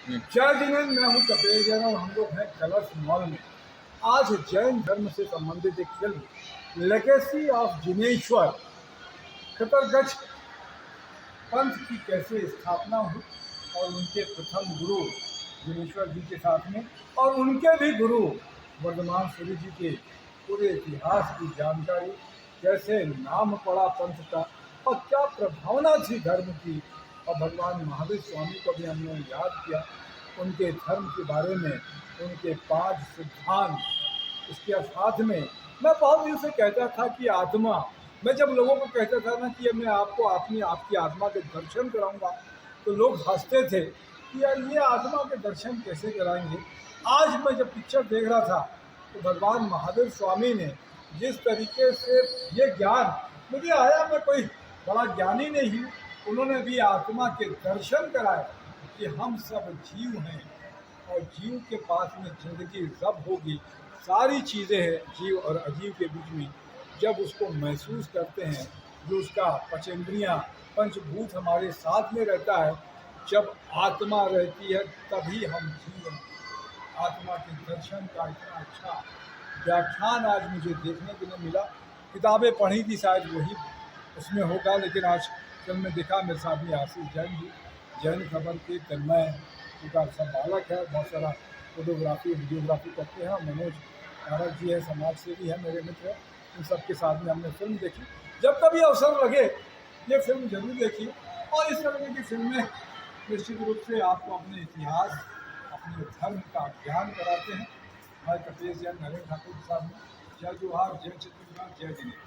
जय जिनेन्द्र, मैं हूँ कपिल जैन और हम लोग हैं कलर्स मॉल में। आज जैन धर्म से संबंधित एक फिल्म लेगेसी ऑफ जिनेश्वर खतरगढ़ पंथ की कैसे स्थापना हुई और उनके प्रथम गुरु जिनेश्वर जी के साथ में और उनके भी गुरु वर्धमान सूर्य जी के पूरे इतिहास की जानकारी, कैसे नाम पड़ा पंथ का और क्या प्रभावना थी धर्म की। और भगवान महावीर स्वामी को भी हमने याद किया, उनके धर्म के बारे में, उनके 5 सिद्धांत। इसके साथ में मैं बहुत दिन से कहता था कि आत्मा, मैं जब लोगों को कहता था ना कि मैं आपको आपकी आत्मा के दर्शन कराऊंगा, तो लोग हंसते थे कि यार ये आत्मा के दर्शन कैसे कराएंगे। आज मैं जब पिक्चर देख रहा था तो भगवान महावीर स्वामी ने जिस तरीके से ये ज्ञान मुझे आया, मैं कोई बड़ा ज्ञानी नहीं हूँ, उन्होंने भी आत्मा के दर्शन कराए कि हम सब जीव हैं और जीव के पास में जिंदगी जब होगी, सारी चीज़ें हैं जीव और अजीव के बीच में, जब उसको महसूस करते हैं, जो उसका पंचेंद्रियाँ पंचभूत हमारे साथ में रहता है, जब आत्मा रहती है तभी हम जीव हैं। आत्मा के दर्शन का इतना अच्छा व्याख्यान आज मुझे देखने के लिए मिला। किताबें पढ़ी थी शायद वही उसमें होगा, लेकिन आज फिल्म में देखा मेरे साथ में आशीष जैन जी, जैन खबर के तन्मय उनका सब बालक है, बहुत सारा फोटोग्राफी वीडियोग्राफी करते हैं। मनोज कारक जी है, समाज सेवी है, मेरे मित्र हैं। इन सब के साथ में हमने फिल्म देखी। जब कभी अवसर लगे ये फिल्म जरूर देखिए। और इस तरह की फिल्में निश्चित रूप से आपको अपने इतिहास, अपने धर्म का ज्ञान कराते हैं। मैं कपिल जैन नरेंद्र ठाकुर के साथ में। जय जोहार, जय छत्तीसगढ़, जय जिनेन्द्र।